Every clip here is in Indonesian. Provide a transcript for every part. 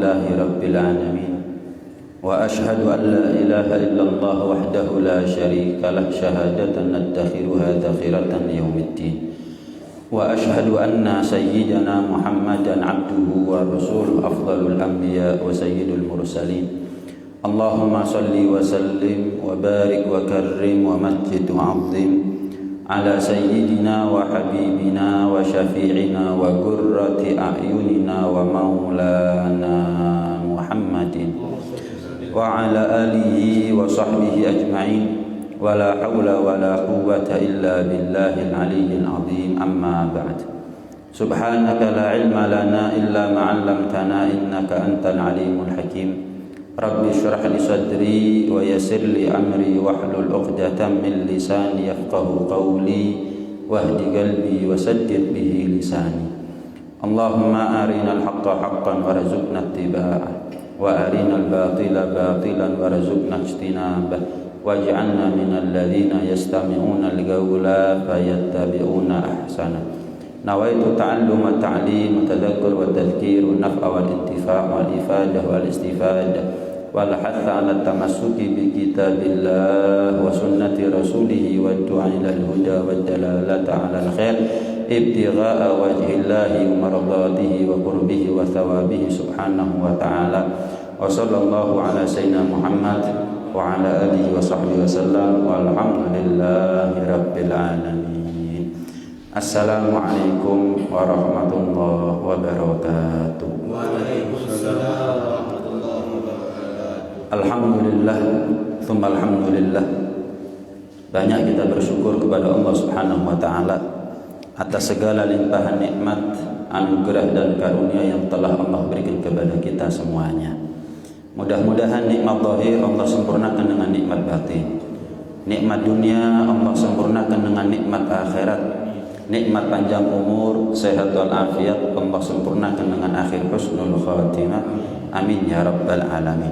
لله رب العالمين وأشهد أن لا إله إلا الله وحده لا شريك له شهادة ندخرها ذخيرة يوم الدين وأشهد أن سيدنا محمدا عبده ورسوله أفضل الأنبياء وسيد المرسلين اللهم صل وسلم وبارك وكرم ومجد وعظم على سيدنا وحبيبنا وشفيعنا وقرة أعيننا ومولانا محمد وعلى آله وصحبه أجمعين ولا حول ولا قوة إلا بالله العلي العظيم أما بعد سبحانك لا علم لنا إلا ما علمتنا إنك أنت العليم الحكيم رب اشرح لي صدري ويسر لي أمري واحلل عقدة من لساني يفقه قولي واهد قلبي وسدد به لساني اللهم أرنا الحق حقا وارزقنا اتباعه وأرنا الباطل باطلا وارزقنا اجتنابه واجعلنا من الذين يستمعون القول فيتبعون أحسنه نويت تعلم التعليم والتذكر والتذكير والنفع والانتفاع والإفادة والاستفادة والحث على التمسك بكتاب الله وسنة رسوله والدعاء إلى الهدى والدلالة على الخير ابتغاء وجه الله ومرضاته وقربه وثوابه سبحانه وتعالى وصلى الله على سيدنا محمد وعلى آله وصحبه وسلم والحمد لله رب العالمين. Assalamualaikum warahmatullahi wabarakatuh. Waalaikumsalam warahmatullahi wabarakatuh. Alhamdulillah, tsumma alhamdulillah. Banyak kita bersyukur kepada Allah Subhanahu wa taala atas segala limpahan nikmat, anugerah dan karunia yang telah Allah berikan kepada kita semuanya. Mudah-mudahan nikmat zahir Allah sempurnakan dengan nikmat batin. Nikmat dunia Allah sempurnakan dengan nikmat akhirat. Nikmat panjang umur, sehat walafiat Allah sempurnakan dengan akhir husnul khatimah. Amin ya rabbal alamin.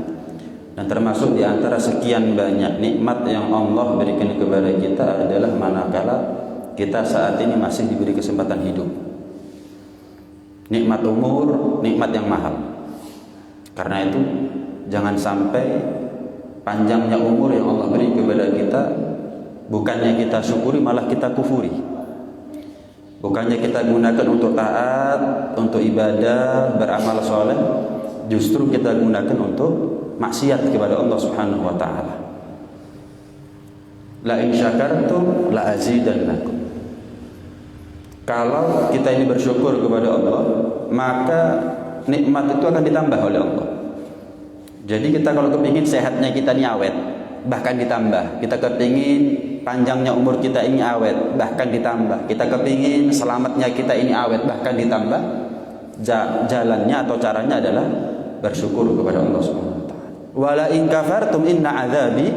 Dan termasuk di antara sekian banyak nikmat yang Allah berikan kepada kita adalah manakala kita saat ini masih diberi kesempatan hidup. Nikmat umur, nikmat yang mahal. Karena itu jangan sampai panjangnya umur yang Allah beri kepada kita bukannya kita syukuri malah kita kufuri. Bukannya kita gunakan untuk taat, untuk ibadah, beramal soleh, justru kita gunakan untuk maksiat kepada Allah Subhanahu wa taala. La in syakartum la azidannakum. Kalau kita ini bersyukur kepada Allah, maka nikmat itu akan ditambah oleh Allah. Jadi kita kalau kepingin sehatnya kita ini awet, bahkan ditambah. Kita kepingin panjangnya umur kita ini awet, bahkan ditambah. Kita kepingin selamatnya kita ini awet, bahkan ditambah. Jalannya atau caranya adalah bersyukur kepada Allah Subhanahu wa taala. Wala in kafartum inna adzabi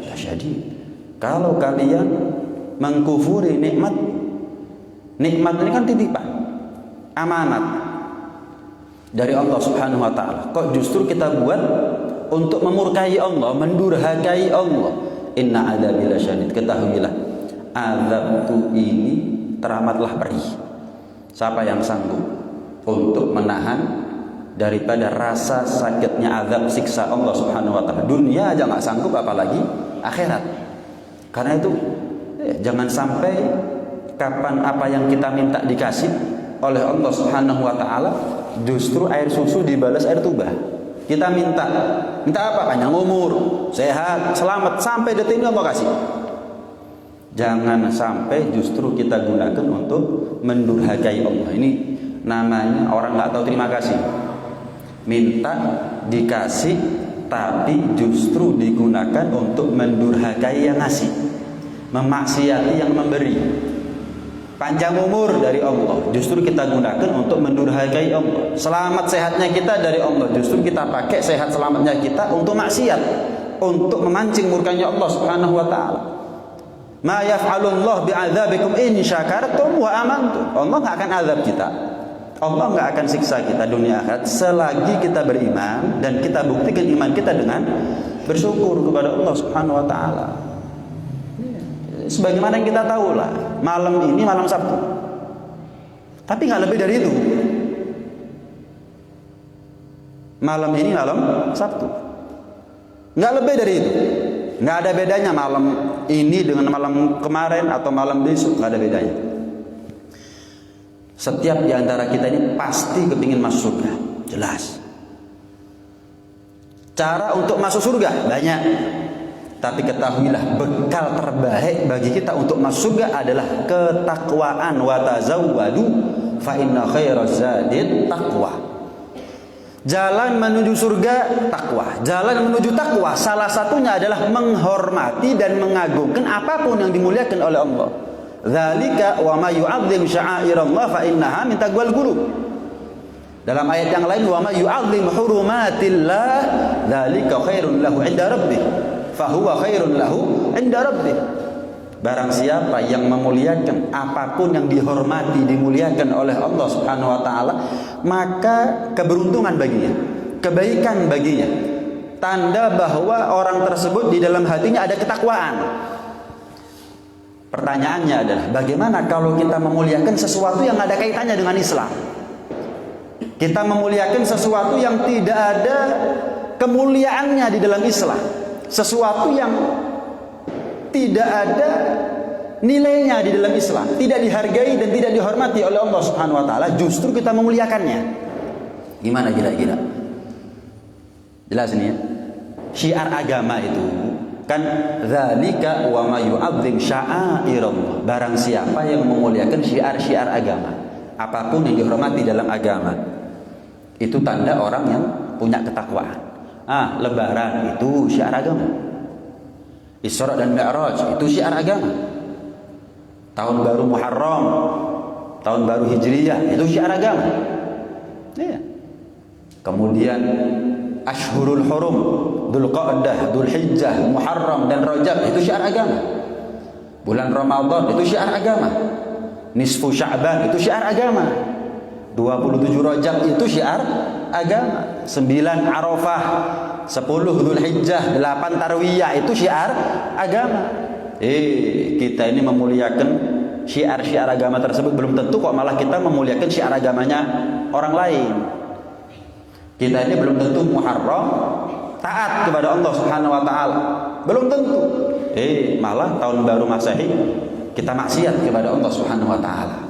lasyadid. Kalau kalian mengkufuri nikmat ini kan titipan, amanat dari Allah Subhanahu wa taala. Kok justru kita buat untuk memurkai Allah, mendurhakai Allah. Inna adzabi lasyadid. Ketahuilah, azabku ini teramatlah perih. Siapa yang sanggup untuk menahan daripada rasa sakitnya azab siksa Allah Subhanahu wa taala? Dunia aja nggak sanggup, apalagi akhirat. Karena itu jangan sampai kapan apa yang kita minta dikasih oleh Allah Subhanahu wa taala justru air susu dibalas air tuba. Kita minta apa? Panjang umur, sehat, selamat, sampai detik ini Allah kasih. Jangan sampai justru kita gunakan untuk mendurhakai Allah. Ini namanya orang nggak tahu terima kasih. Minta dikasih, tapi justru digunakan untuk mendurhakai yang ngasih, memaksiati yang memberi. Panjang umur dari Allah, justru kita gunakan untuk mendurhakai Allah. Selamat sehatnya kita dari Allah, justru kita pakai sehat selamatnya kita untuk maksiat, untuk memancing murkanya Allah Subhanahu wa taala. Ma yaf'alullah bi'adzabikum in syakartum wa amantum. Allah enggak akan azab kita. Allah enggak akan siksa kita dunia akhirat selagi kita beriman dan kita buktikan iman kita dengan bersyukur kepada Allah Subhanahu wa taala. Sebagaimana yang kita tahu lah, malam ini malam Sabtu. Tapi nggak lebih dari itu. malam ini malam Sabtu. Nggak lebih dari itu. Nggak ada bedanya malam ini dengan malam kemarin atau malam besok, nggak ada bedanya. Setiap di antara kita ini pasti kepingin masuk surga, jelas. Cara untuk masuk surga banyak, tapi ketahuilah bekal terbaik bagi kita untuk masuk surga adalah ketakwaan. Wa tazawwadu fa inna khairaz zadit taqwa. Jalan menuju surga takwa. Jalan menuju takwa salah satunya adalah menghormati dan mengagungkan apapun yang dimuliakan oleh Allah. Dzalika wa may yu'azzim sya'airallah fa innaha min taqwal qulub. Dalam ayat yang lain, wa may yu'azzim hurumatillah dzalika khairun lahu 'inda rabbih fa huwa khairun lahu 'inda rabbih. Barang siapa yang memuliakan apapun yang dihormati, dimuliakan oleh Allah Subhanahu wa taala, maka keberuntungan baginya, kebaikan baginya. Tanda bahwa orang tersebut di dalam hatinya ada ketakwaan. Pertanyaannya adalah, bagaimana kalau kita memuliakan sesuatu yang ada kaitannya dengan Islam? Kita memuliakan sesuatu yang tidak ada kemuliaannya di dalam Islam, sesuatu yang tidak ada nilainya di dalam Islam, tidak dihargai dan tidak dihormati oleh Allah Subhanahu wa taala, justru kita memuliakannya. Gimana kira-kira? Jelas ini ya. Syiar agama itu kan dzalika wa may yu'azzim sya'airallah. Barang siapa yang memuliakan syiar-syiar agama, apapun yang dihormati dalam agama, itu tanda orang yang punya ketakwaan. Lebaran itu syiar agama. Isra dan Mi'raj itu syiar agama. Tahun baru Muharram, tahun baru Hijriyah itu syiar agama. Iya. Kemudian Ashhurul Hurum, Dzulqa'dah, Dzulhijjah, Muharram dan Rajab itu syiar agama. Bulan Ramadan itu syiar agama. Nisfu Sya'ban itu syiar agama. 27 Rajab itu syiar agama. 9 Arafah, 10 Dzulhijjah, 8 Tarwiyah itu syiar agama. Kita ini memuliakan syiar-syiar agama tersebut, belum tentu kok malah kita memuliakan syiar agamanya orang lain. Kita ini belum tentu Muharram taat kepada Allah Subhanahu wa taala. Belum tentu. Malah tahun baru Masehi kita maksiat kepada Allah Subhanahu wa taala.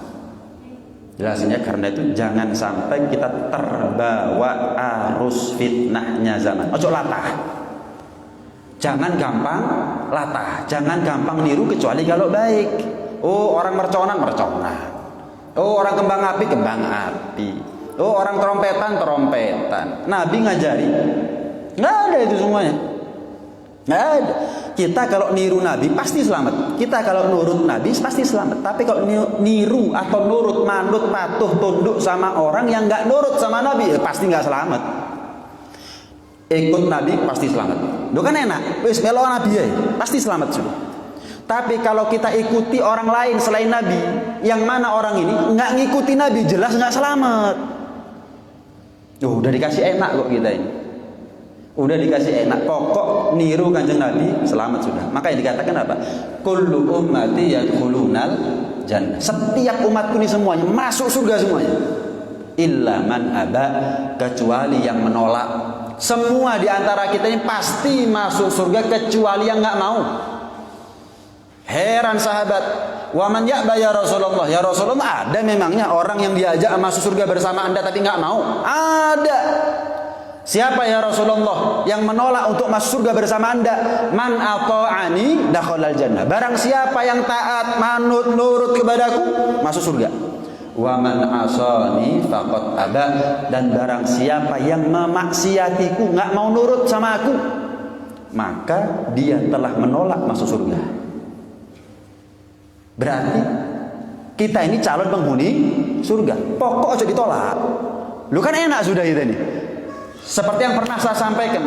Jelasnya karena itu jangan sampai kita terbawa arus fitnahnya zaman. Ojo latah. Jangan gampang latah, jangan gampang niru kecuali kalau baik. Orang merconan. Orang kembang api. Orang trompetan. Nabi ngajari. Nggak ada itu semuanya. Nggak ada. Kita kalau niru Nabi pasti selamat. Kita kalau nurut Nabi pasti selamat. Tapi kalau niru atau nurut, manut, patuh, tunduk sama orang yang nggak nurut sama Nabi, pasti nggak selamat. Ikut Nabi pasti selamat. Itu kan enak. Wis melo Nabi ya, pasti selamat sudah. Tapi kalau kita ikuti orang lain selain Nabi, yang mana orang ini nggak ngikuti Nabi, jelas nggak selamat. Udah dikasih enak kok kita ini. Udah dikasih enak, pokok niru Kanjeng Nabi selamat sudah. Maka yang dikatakan apa? Kullu ummati yadkhulunal jannah. Setiap umatku ini semuanya masuk surga semuanya. Illa man aba, kecuali yang menolak. Semua di antara kita ini pasti masuk surga kecuali yang nggak mau. Heran sahabat, wa man ya'ba ya Rasulullah? Ya Rasulullah, ada memangnya orang yang diajak masuk surga bersama Anda tapi nggak mau? Ada. Siapa ya Rasulullah yang menolak untuk masuk surga bersama Anda? Man ata'ani dakhalal jannah. Barang siapa yang taat, manut, nurut kepadaku, masuk surga. Wa man asani faqad aba. Dan barang siapa yang memaksiatiku, enggak mau nurut sama aku, maka dia telah menolak masuk surga. Berarti kita ini calon penghuni surga. Pokok aja ditolak. Lu kan enak sudah kita ini. Seperti yang pernah saya sampaikan,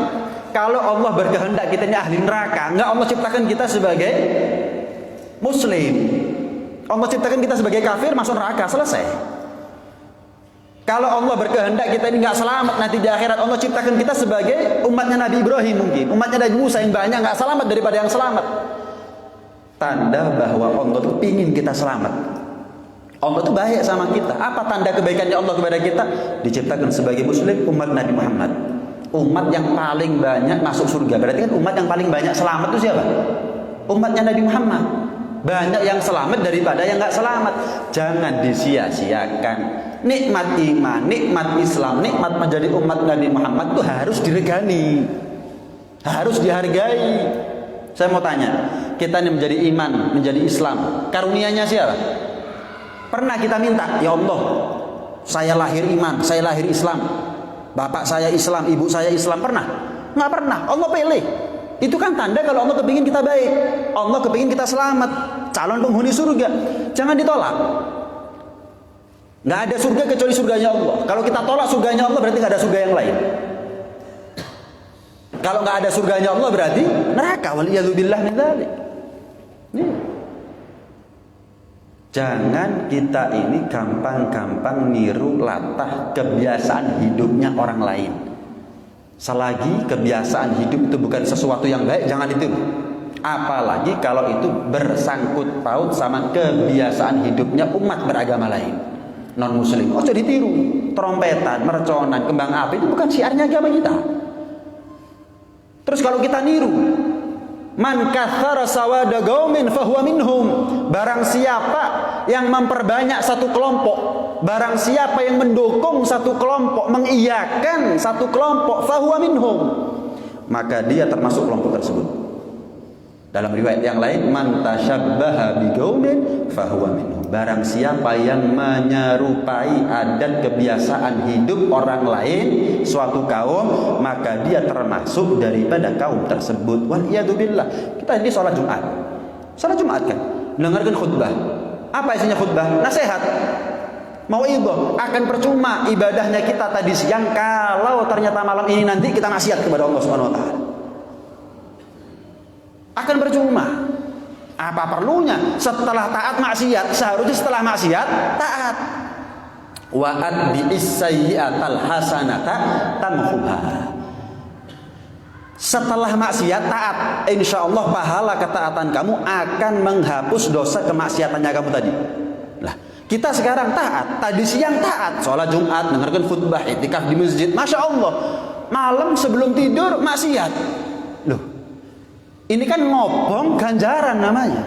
kalau Allah berkehendak kita ini ahli neraka, enggak Allah ciptakan kita sebagai muslim. Allah ciptakan kita sebagai kafir, masuk neraka, selesai. Kalau Allah berkehendak kita ini enggak selamat nanti di akhirat, Allah ciptakan kita sebagai umatnya Nabi Ibrahim mungkin, umatnya Nabi Musa yang banyak enggak selamat daripada yang selamat. Tanda bahwa Allah itu pingin kita selamat. Allah itu baik sama kita. Apa tanda kebaikannya Allah kepada kita? Diciptakan sebagai muslim, umat Nabi Muhammad. Umat yang paling banyak masuk surga. Berarti kan umat yang paling banyak selamat itu siapa? Umatnya Nabi Muhammad. Banyak yang selamat daripada yang nggak selamat. Jangan disia-siakan. Nikmat iman, nikmat Islam, nikmat menjadi umat Nabi Muhammad itu harus diregani, harus dihargai. Saya mau tanya, kita ini menjadi iman, menjadi Islam, karunianya siapa? Pernah kita minta, ya Allah, saya lahir iman, saya lahir Islam, bapak saya Islam, ibu saya Islam, pernah? Nggak pernah. Allah pilih. Itu kan tanda kalau Allah kepingin kita baik, Allah kepingin kita selamat, calon penghuni surga. Jangan ditolak. Nggak ada surga kecuali surganya Allah. Kalau kita tolak surganya Allah, berarti nggak ada surga yang lain. Kalau nggak ada surganya Allah, berarti neraka. Waliyadzubillah min dzalik. Jangan kita ini gampang-gampang niru latah kebiasaan hidupnya orang lain. Selagi kebiasaan hidup itu bukan sesuatu yang baik, jangan ditiru. Apalagi kalau itu bersangkut paut sama kebiasaan hidupnya umat beragama lain, non muslim. Oh, jadi ditiru. Trompetan, merconan, kembang api itu bukan syiarnya agama kita. Terus kalau kita niru, man katsara sawada qaumin fahuwa minhum. Barang siapa yang memperbanyak satu kelompok, barang siapa yang mendukung satu kelompok, mengiyakan satu kelompok, fahuwa minhum, maka dia termasuk kelompok tersebut. Dalam riwayat yang lain, man tasyabbaha biqaumin fahuwa minhum. Barang siapa yang menyerupai adat kebiasaan hidup orang lain, suatu kaum, maka dia termasuk daripada kaum tersebut. Waliyadzubillah. Kita ini sholat Jumat. Sholat Jumat kan, dengarkan khutbah. Apa isinya khutbah? Nasihat, mauidhah. Akan percuma ibadahnya kita tadi siang kalau ternyata malam ini nanti kita maksiat kepada Allah Subhanahu wa taala. Akan percuma. Apa perlunya setelah taat maksiat? Seharusnya setelah maksiat taat. Wa atbi'is sayyi'atal hasanata tamhuha. Setelah maksiat taat, insyaallah pahala ketaatan kamu akan menghapus dosa kemaksiatannya kamu tadi. Lah, kita sekarang taat, tadi siang taat, sholat Jumat, dengarkan khutbah, i'tikaf di masjid, masya Allah. Malam sebelum tidur maksiat. Loh, ini kan ngobong ganjaran namanya.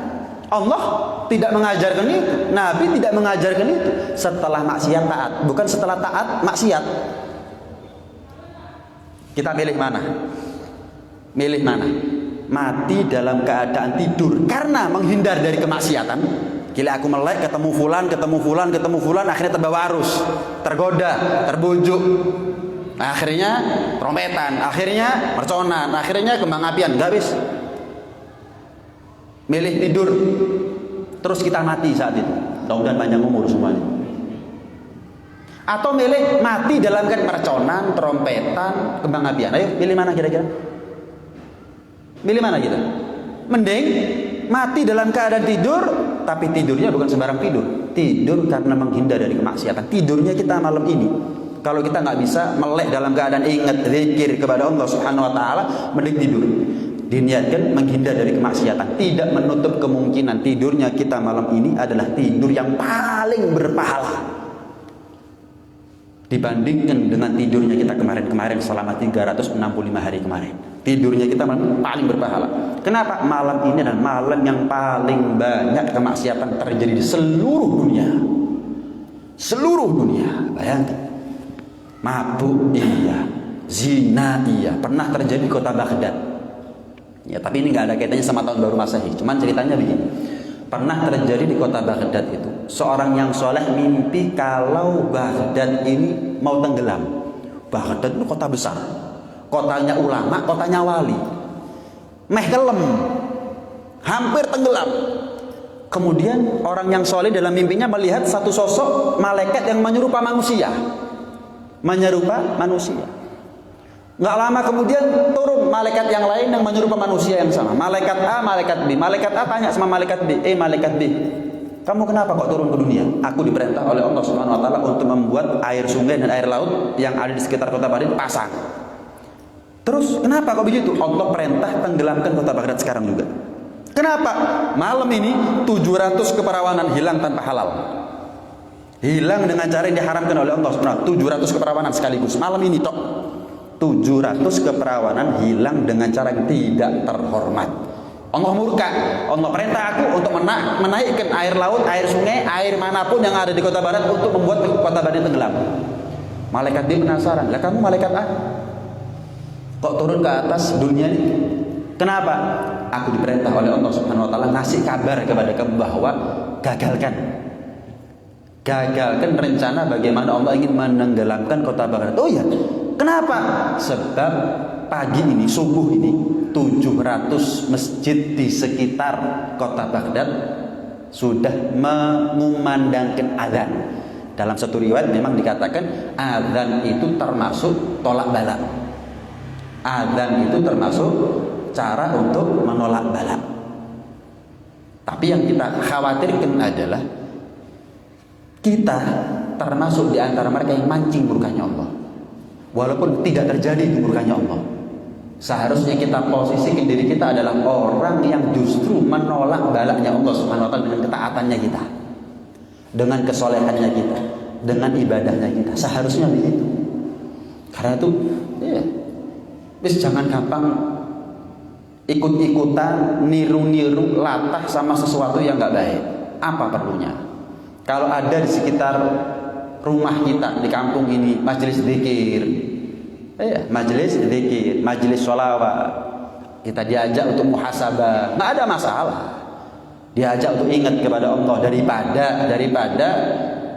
Allah tidak mengajarkan itu, Nabi tidak mengajarkan itu. Setelah maksiat taat, bukan setelah taat maksiat. Kita milih mana? Milih mana? Mati dalam keadaan tidur karena menghindar dari kemaksiatan. Gila, aku melek, ketemu fulan, akhirnya terbawa arus, tergoda, terbujuk. Akhirnya trompetan, akhirnya merconan, akhirnya kembang apian, nggak habis. Milih tidur, terus kita mati saat itu. Mudah-mudahan panjang umur semuanya. Atau milih mati dalam keadaan merconan, trompetan, kembang apian. Ayo, pilih mana kira-kira? Pilih mana kita? Mending mati dalam keadaan tidur, tapi tidurnya bukan sembarang tidur. Tidur karena menghindar dari kemaksiatan. Tidurnya kita malam ini. Kalau kita nggak bisa melek dalam keadaan ingat zikir kepada Allah Subhanahu wa taala, mending tidur. Diniatkan menghindar dari kemaksiatan. Tidak menutup kemungkinan tidurnya kita malam ini adalah tidur yang paling berpahala dibandingkan dengan tidurnya kita kemarin-kemarin selama 365 hari kemarin. Tidurnya kita paling berpahala. Kenapa? Malam ini adalah malam yang paling banyak kemaksiatan terjadi di seluruh dunia. Seluruh dunia. Bayangkan. Mabuk iya, zina iya, pernah terjadi di kota Baghdad. Ya, tapi ini nggak ada kaitannya sama tahun baru Masehi. Cuman ceritanya begini. Pernah terjadi di kota Baghdad itu, seorang yang soleh mimpi kalau Baghdad ini mau tenggelam. Baghdad itu kota besar, kotanya ulama, kotanya wali. Meh kelem, hampir tenggelam. Kemudian orang yang soleh dalam mimpinya melihat satu sosok malaikat yang menyerupai manusia. Menyerupai manusia. Nggak lama kemudian turun malaikat yang lain yang menyerupai manusia yang sama. Malaikat A, malaikat B. Malaikat A tanya sama malaikat B, malaikat B, kamu kenapa kok turun ke dunia? Aku diperintah oleh Allah Subhanahu wa taala untuk membuat air sungai dan air laut yang ada di sekitar kota Baghdad pasang. Terus kenapa kok begitu? Allah perintah tenggelamkan kota Baghdad sekarang juga. Kenapa? Malam ini 700 keperawanan hilang tanpa halal. Hilang dengan cara yang diharamkan oleh Allah Subhanahu wa taala. 700 keperawanan sekaligus malam ini tok. 700 keperawanan hilang dengan cara yang tidak terhormat. Allah murka. Allah perintah aku untuk menaikkan air laut, air sungai, air manapun yang ada di kota Barat untuk membuat kota Barat tenggelam. Malaikat dia penasaran, lah kamu malaikat kok turun ke atas dunia ini? Kenapa? Aku diperintah oleh Allah Subhanahu wa taala ngasih kabar kepada kamu bahwa gagalkan rencana bagaimana Allah ingin menenggelamkan kota Baghdad. Oh iya, kenapa? Sebab pagi ini, subuh ini 700 masjid di sekitar kota Baghdad sudah mengumandangkan azan. Dalam satu riwayat memang dikatakan azan itu termasuk tolak bala. Azan itu termasuk cara untuk menolak bala. Tapi yang kita khawatirkan adalah kita termasuk di antara mereka yang mancing murkanya Allah. Walaupun tidak terjadi itu murkanya Allah. Seharusnya kita posisikan diri kita adalah orang yang justru menolak balaknya Allah Subhanahu wa taala dengan ketaatannya kita, dengan kesolehannya kita, dengan ibadahnya kita. Seharusnya begitu. Karena itu, jangan gampang ikut-ikutan, niru-niru, latah sama sesuatu yang nggak baik. Apa perlunya? Kalau ada di sekitar rumah kita di kampung ini majelis zikir, majelis zikir, majelis sholawat, kita diajak untuk muhasabah, nggak ada masalah. Diajak untuk ingat kepada Allah daripada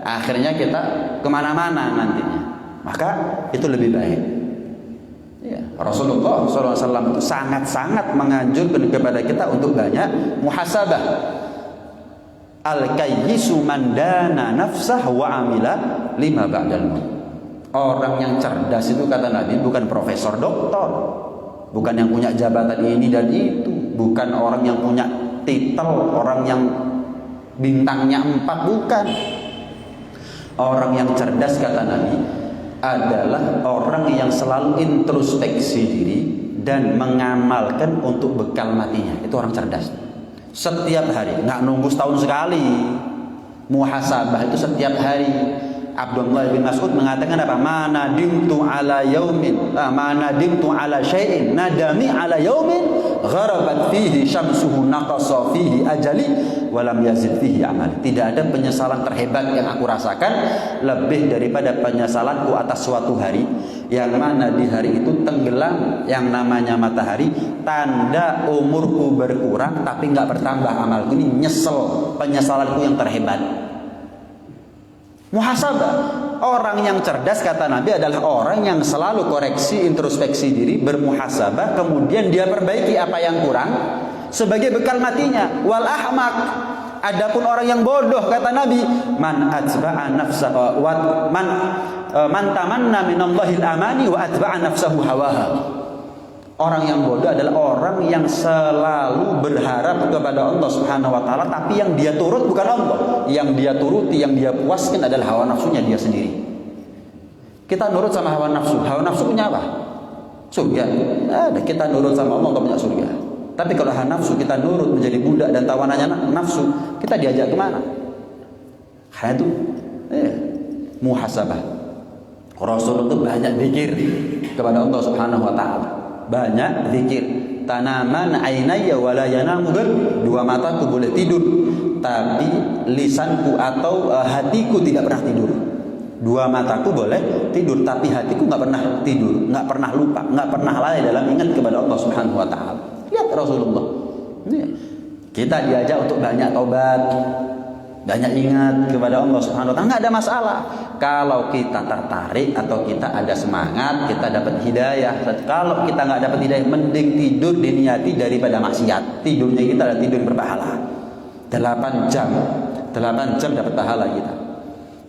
akhirnya kita kemana-mana nantinya. Maka itu lebih baik. Rasulullah SAW itu sangat-sangat menganjurkan kepada kita untuk banyak muhasabah. Al-kayyisu man dana nafsah wa amila lima ba'dal maut. Orang yang cerdas itu kata Nabi bukan profesor doktor, bukan yang punya jabatan ini dan itu, bukan orang yang punya titel, orang yang bintangnya 4, bukan. Orang yang cerdas kata Nabi adalah orang yang selalu introspeksi diri dan mengamalkan untuk bekal matinya. Itu orang cerdas. Setiap hari, nggak nunggu setahun sekali. Muhasabah itu setiap hari. Abdullah bin Mas'ud mengatakan apa? Mana dimtu ala yaumin, mana dimtu ala syai'in nadami ala yaumin gharabat fihi syamsuhu naqasa fihi ajali walam yazid fihi amali. Tidak ada penyesalan terhebat yang aku rasakan lebih daripada penyesalanku atas suatu hari yang mana di hari itu tenggelam yang namanya matahari, tanda umurku berkurang tapi nggak bertambah amalku. Ini nyesel, penyesalanku yang terhebat. Muhasabah. Orang yang cerdas kata Nabi adalah orang yang selalu koreksi, introspeksi diri, bermuhasabah, kemudian dia perbaiki apa yang kurang sebagai bekal matinya. Wal ahmak, adapun orang yang bodoh kata Nabi, man atba'a nafsahu wa man tamanna minallahil amani wa atba'a nafsahu hawaha. Orang yang bodoh adalah orang yang selalu berharap kepada Allah Subhanahu wa taala tapi yang dia turut bukan Allah. Yang dia turuti, yang dia puaskan adalah hawa nafsunya dia sendiri. Kita nurut sama hawa nafsu. Hawa nafsu punya apa? Surga. Ada, kita nurut sama Allah untuk punya surga. Tapi kalau hawa nafsu kita nurut menjadi budak dan tawanannya nafsu, kita diajak kemana? Karena itu muhasabah. Rasul itu banyak zikir kepada Allah Subhanahu wa taala. Banyak zikir. Tanaman ainaya wala yanamu, dua mataku boleh tidur tapi lisanku atau hatiku tidak pernah tidur. Dua mataku boleh tidur tapi hatiku nggak pernah tidur, nggak pernah lupa, nggak pernah lalai dalam ingat kepada Allah Subhanahu wa taala. Lihat Rasulullah. Kita diajak untuk banyak taubat, banyak ingat kepada Allah Subhanahu wa taala, nggak ada masalah. Kalau kita tertarik atau kita ada semangat, kita dapat hidayah. Kalau kita nggak dapat hidayah, mending tidur diniati daripada maksiat. Tidurnya kita adalah tidur berpahala. 8 jam dapat pahala kita.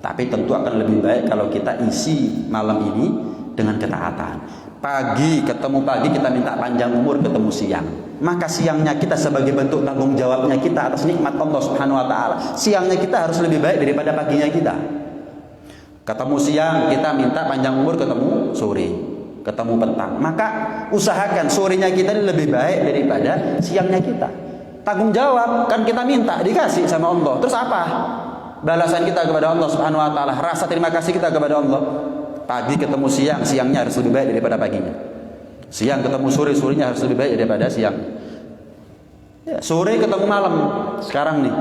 Tapi tentu akan lebih baik kalau kita isi malam ini dengan ketaatan. Pagi ketemu pagi, kita minta panjang umur ketemu siang. Maka siangnya kita sebagai bentuk tanggung jawabnya kita atas nikmat Allah Subhanahu wa taala. Siangnya kita harus lebih baik daripada paginya kita. Ketemu siang, kita minta panjang umur ketemu sore, ketemu petang. Maka usahakan sorenya kita ini lebih baik daripada siangnya kita. Tanggung jawab, kan kita minta, dikasih sama Allah. Terus apa balasan kita kepada Allah Subhanahu wa taala? Rasa terima kasih kita kepada Allah. Pagi ketemu siang, siangnya harus lebih baik daripada paginya. Siang ketemu sore, sorenya harus lebih baik daripada siang. Ya, sore ketemu malam. Sekarang nih,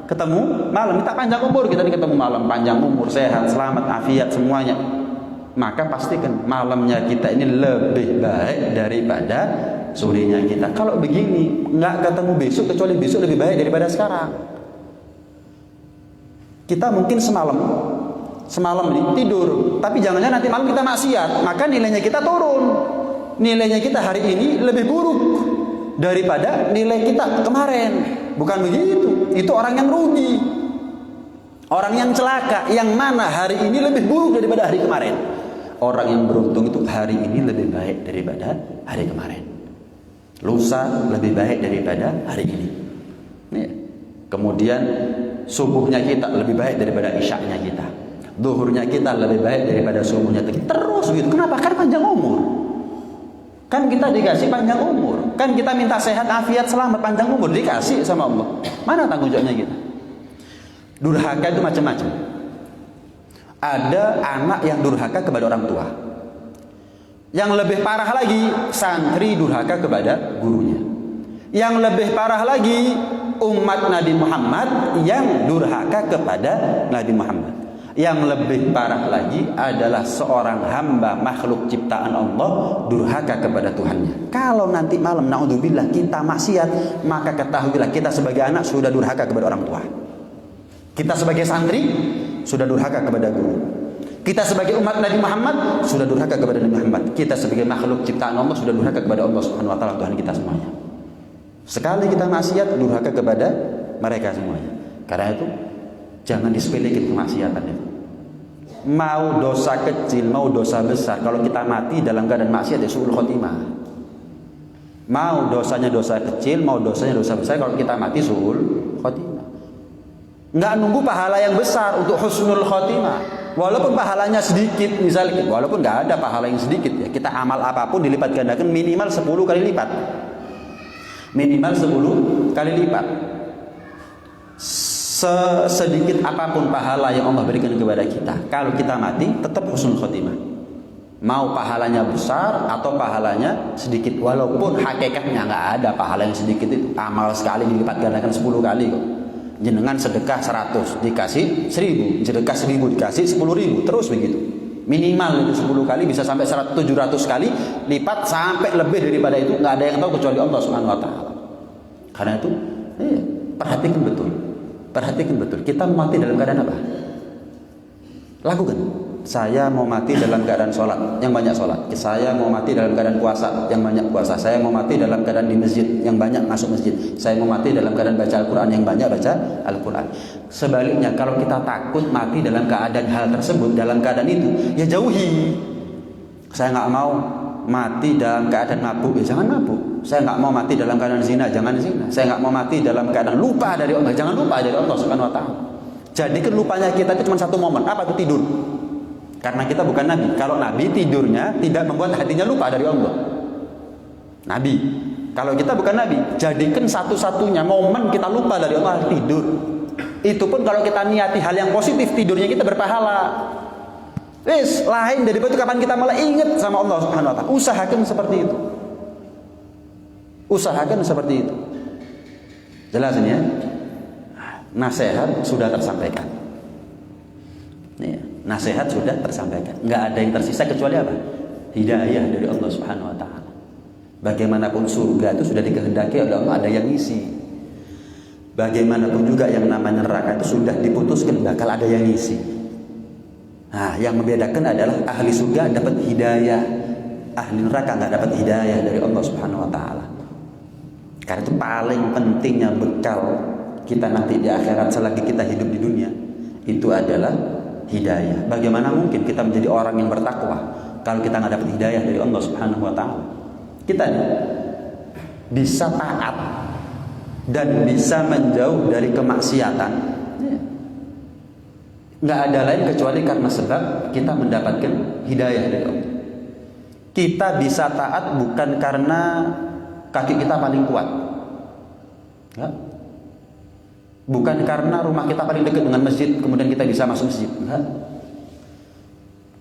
ketemu malam, minta panjang umur, kita nih ketemu malam, panjang umur, sehat, selamat, afiat semuanya. Maka pastikan malamnya kita ini lebih baik daripada sorenya kita. Kalau begini, nggak ketemu besok, kecuali besok lebih baik daripada sekarang. Kita mungkin semalam ini tidur, tapi jangan-jangan nanti malam kita maksiat, maka nilainya kita turun. Nilainya kita hari ini lebih buruk daripada nilai kita kemarin. Bukan begitu. Itu orang yang rugi, orang yang celaka, yang mana hari ini lebih buruk daripada hari kemarin. Orang yang beruntung itu hari ini lebih baik daripada hari kemarin, lusa lebih baik daripada hari ini. Nih. Kemudian subuhnya kita lebih baik daripada isyaknya kita, zuhurnya kita lebih baik daripada subuhnya kita. Terus begitu. Kenapa? Kan panjang umur. Kan kita dikasih panjang umur. Kan kita minta sehat, afiat, selamat, panjang umur, dikasih sama Allah. Mana tanggung jawabnya kita? Durhaka itu macam-macam. Ada anak yang durhaka kepada orang tua. Yang lebih parah lagi, santri durhaka kepada gurunya. Yang lebih parah lagi, umat Nabi Muhammad yang durhaka kepada Nabi Muhammad. Yang lebih parah lagi adalah seorang hamba makhluk ciptaan Allah durhaka kepada Tuhannya. Kalau nanti malam naudzubillah kita maksiat, maka ketahuilah kita sebagai anak sudah durhaka kepada orang tua. Kita sebagai santri sudah durhaka kepada guru. Kita sebagai umat Nabi Muhammad sudah durhaka kepada Nabi Muhammad. Kita sebagai makhluk ciptaan Allah sudah durhaka kepada Allah Subhanahu wa taala, Tuhan kita semuanya. Sekali kita maksiat, durhaka kepada mereka semuanya. Karena itu jangan disepelekan kemaksiatan itu. Mau dosa kecil, mau dosa besar, kalau kita mati dalam keadaan maksiat ya su'ul khotimah. Mau dosanya dosa kecil, mau dosanya dosa besar, kalau kita mati su'ul khotimah. Nggak nunggu pahala yang besar untuk husnul khotimah. Walaupun pahalanya sedikit, misalnya, walaupun nggak ada pahala yang sedikit ya, kita amal apapun dilipat gandakan minimal 10 kali lipat. Minimal 10 kali lipat. Sedikit apapun pahala yang Allah berikan kepada kita, kalau kita mati tetap husnul khotimah. Mau pahalanya besar atau pahalanya sedikit, walaupun hakikatnya nggak ada pahala yang sedikit itu. Amal sekali dilipat gandakan 10 kali kok. Jenengan sedekah 100 dikasih 1000, sedekah 1000 dikasih 10.000, terus begitu. Minimal itu 10 kali bisa sampai 700 kali lipat, sampai lebih daripada itu nggak ada yang tahu kecuali Allah Subhanahu wa taala. Karena itu perhatikan betul. Perhatikan betul, kita mau mati dalam keadaan apa? Lakukan. Saya mau mati dalam keadaan sholat, yang banyak sholat. Saya mau mati dalam keadaan puasa, yang banyak puasa. Saya mau mati dalam keadaan di masjid, yang banyak masuk masjid. Saya mau mati dalam keadaan baca Al-Quran, yang banyak baca Al-Quran. Sebaliknya, kalau kita takut mati dalam keadaan hal tersebut, dalam keadaan itu, ya jauhi. Saya nggak mau mati dalam keadaan mabuk, ya jangan mabuk. Saya nggak mau mati dalam keadaan zina, jangan zina. Saya nggak mau mati dalam keadaan lupa dari Allah, jangan lupa dari Allah Subhanahu wa taala. Jadikan lupanya kita itu cuma satu momen, apa itu? Tidur. Karena kita bukan nabi. Kalau nabi tidurnya tidak membuat hatinya lupa dari Allah. Nabi. Kalau kita bukan nabi, jadikan satu-satunya momen kita lupa dari Allah tidur. Itu pun kalau kita niati hal yang positif, tidurnya kita berpahala. Lain dari itu kapan kita malah ingat sama Allah Subhanahu wa taala. Usahakan seperti itu. Usahakan seperti itu. Jelas ini ya? Nasihat sudah tersampaikan. Nasihat sudah tersampaikan. Nggak ada yang tersisa kecuali apa? Hidayah dari Allah Subhanahu wa taala. Bagaimanapun surga itu sudah dikehendaki oleh Allah, ada yang ngisi. Bagaimanapun juga yang namanya neraka itu sudah diputuskan bakal ada yang ngisi. Nah, yang membedakan adalah ahli surga dapat hidayah, ahli neraka nggak dapat hidayah dari Allah Subhanahu wa taala. Karena itu paling pentingnya bekal kita nanti di akhirat selagi kita hidup di dunia itu adalah hidayah. Bagaimana mungkin kita menjadi orang yang bertakwa kalau kita nggak dapat hidayah dari Allah Subhanahu wa taala? Kita nih bisa taat dan bisa menjauh dari kemaksiatan, nggak ada lain kecuali karena sebab kita mendapatkan hidayah dari Allah. Kita bisa taat bukan karena kaki kita paling kuat, ya. Bukan karena rumah kita paling dekat dengan masjid kemudian kita bisa masuk masjid, enggak.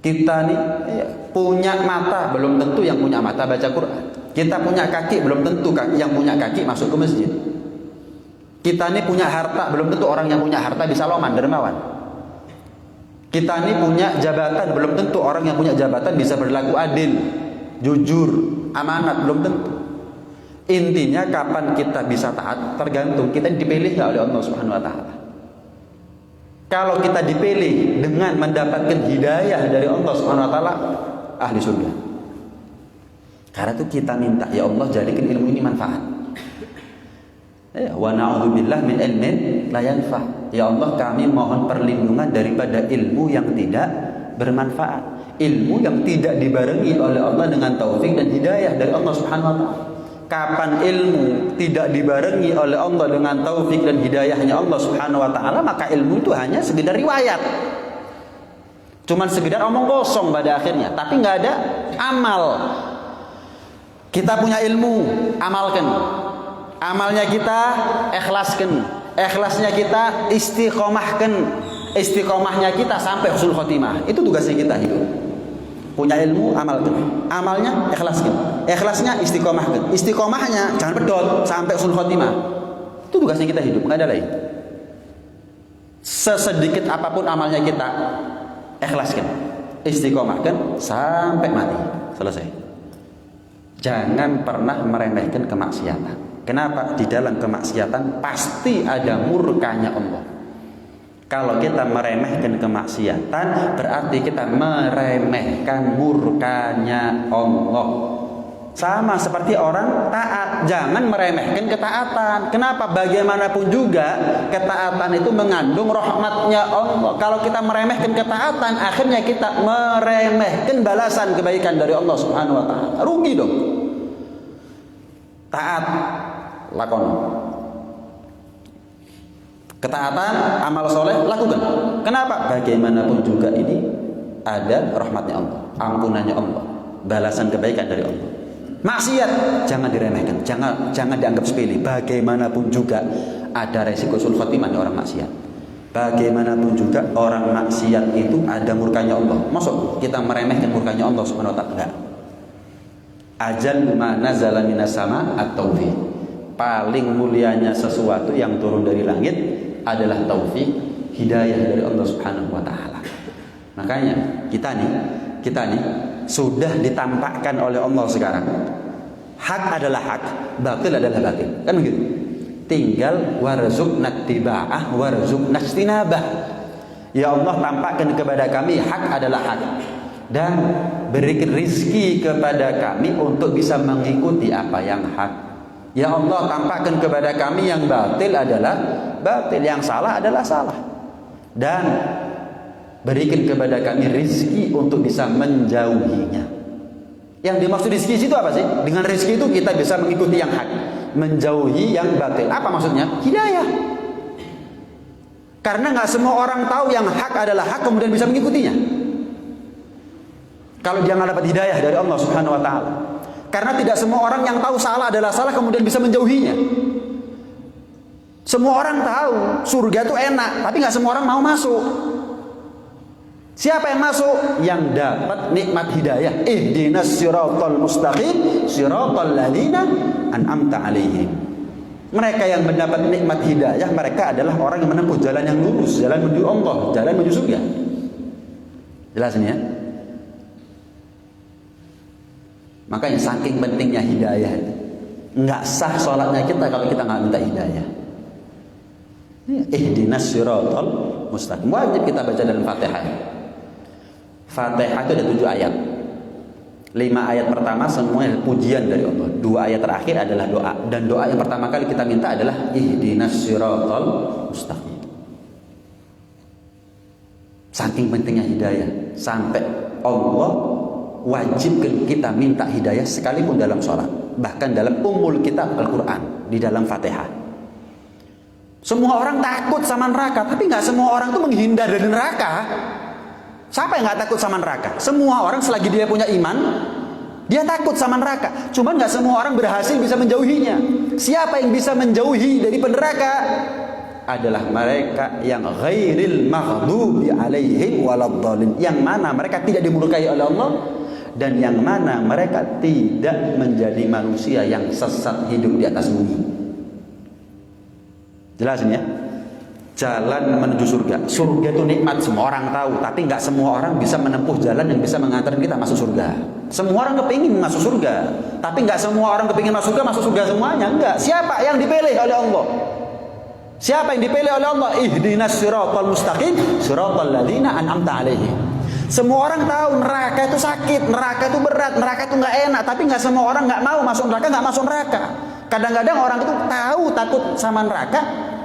Kita nih punya mata, belum tentu yang punya mata baca Quran. Kita punya kaki, belum tentu yang punya kaki masuk ke masjid. Kita nih punya harta, belum tentu orang yang punya harta bisa loman, dermawan. Kita nih punya jabatan, belum tentu orang yang punya jabatan bisa berlaku adil, jujur, amanat, belum tentu. Intinya kapan kita bisa taat tergantung kita dipilih nggak oleh Allah Subhanahu wa taala. Kalau kita dipilih dengan mendapatkan hidayah dari Allah Subhanahu wa taala, ahli surga. Karena itu kita minta, ya Allah jadikan ilmu ini manfaat. Wa na'udzubillah min ilmin la yanfa. Ya Allah kami mohon perlindungan daripada ilmu yang tidak bermanfaat. Ilmu yang tidak dibarengi oleh Allah dengan taufik dan hidayah dari Allah Subhanahu wa taala. Kapan ilmu tidak dibarengi oleh Allah dengan taufik dan hidayahnya Allah Subhanahu wa taala, maka ilmu itu hanya sekedar riwayat. Cuman sekedar omong kosong pada akhirnya, tapi nggak ada amal. Kita punya ilmu, amalkan. Amalnya kita ikhlaskan. Ikhlasnya kita istiqomahkan. Istiqomahnya kita sampai husnul khotimah. Itu tugasnya kita hidup. Punya ilmu, amalkan. Amalnya ikhlaskan. Ikhlasnya istiqomahkan. Istiqomahnya jangan pedot sampai husnul khotimah. Itu tugasnya kita hidup, nggak ada lain. Sesedikit apapun amalnya kita ikhlaskan, istiqomahkan sampai mati, selesai. Jangan pernah meremehkan kemaksiatan. Kenapa? Di dalam kemaksiatan pasti ada murkanya Allah. Kalau kita meremehkan kemaksiatan, berarti kita meremehkan murkanya Allah. Sama seperti orang taat, jangan meremehkan ketaatan. Kenapa? Bagaimanapun juga ketaatan itu mengandung rahmatnya Allah. Kalau kita meremehkan ketaatan, akhirnya kita meremehkan balasan kebaikan dari Allah Subhanahu wa taala. Rugi dong. Taat, lakon. Ketaatan, amal soleh, lakukan. Kenapa? Bagaimanapun juga ini ada rahmatnya Allah, ampunannya Allah, balasan kebaikan dari Allah. Maksiat jangan diremehkan, jangan dianggap sepele. Bagaimanapun juga ada resiko sul khotimah orang maksiat. Bagaimanapun juga orang maksiat itu ada murkanya Allah. Masuk kita meremehkan murkanya Allah Subhanahu wa taala? Enggak. Ajal ma nazala minas sama at-taufiq. Paling mulianya sesuatu yang turun dari langit adalah taufik, hidayah dari Allah Subhanahu wa taala. Makanya kita nih sudah ditampakkan oleh Allah sekarang. Hak adalah hak, batil adalah batil. Kan begitu. Tinggal warzuqna tiba'ah warzuqna istinabah. Ya Allah tampakkan kepada kami hak adalah hak dan berikan rizki kepada kami untuk bisa mengikuti apa yang hak. Ya Allah tampakkan kepada kami yang batil adalah batil, yang salah adalah salah, dan berikan kepada kami rizki untuk bisa menjauhinya. Yang dimaksud rizki itu apa sih? Dengan rizki itu kita bisa mengikuti yang hak, menjauhi yang batil. Apa maksudnya? Hidayah. Karena nggak semua orang tahu yang hak adalah hak kemudian bisa mengikutinya. Kalau dia nggak dapat hidayah dari Allah Subhanahu wa taala. Karena tidak semua orang yang tahu salah adalah salah kemudian bisa menjauhinya. Semua orang tahu surga itu enak, tapi nggak semua orang mau masuk. Siapa yang masuk? Yang dapat nikmat hidayah. Ihdinas siratal mustaqim, siratal ladzina an'amta 'alaihim. Mereka yang mendapat nikmat hidayah, mereka adalah orang yang menempuh jalan yang lurus, jalan menuju Allah, jalan menuju surga. Jelas ini ya? Makanya saking pentingnya hidayah itu. Nggak sah sholatnya kita kalau kita nggak minta hidayah. Ihdinas siratal mustaqim. Wajib kita baca dalam Fatihah. Fatihah itu ada 7 ayat. 5 ayat pertama semuanya pujian dari Allah. 2 ayat terakhir adalah doa. Dan doa yang pertama kali kita minta adalah ihdinas siratal mustaqim. Saking pentingnya hidayah sampai Allah wajibkan kita minta hidayah sekalipun dalam sholat, bahkan dalam ummul kitab Al-Quran, di dalam Fatihah. Semua orang takut sama neraka, tapi nggak semua orang itu menghindar dari neraka. Siapa yang nggak takut sama neraka? Semua orang selagi dia punya iman, dia takut sama neraka. Cuman nggak semua orang berhasil bisa menjauhinya. Siapa yang bisa menjauhi dari neraka? adalah mereka yang ghairil maghdubi alaihim waladdallin, yang mana mereka tidak dimurkai oleh Allah dan yang mana mereka tidak menjadi manusia yang sesat hidup di atas bumi. Jelasin ya. Jalan menuju surga. Surga itu nikmat, semua orang tahu, tapi nggak semua orang bisa menempuh jalan yang bisa mengantarkan kita masuk surga. Semua orang kepingin masuk surga, tapi nggak semua orang kepingin masuk surga semuanya. Enggak. Siapa yang dipilih oleh Allah? Siapa yang dipilih oleh Allah? Ihdinas siratal mustaqim, siratal ladzina an'amta alaihim. Semua orang tahu neraka itu sakit, neraka itu berat, neraka itu nggak enak, tapi nggak semua orang nggak mau masuk neraka, nggak masuk neraka. Kadang-kadang orang itu tahu takut sama neraka,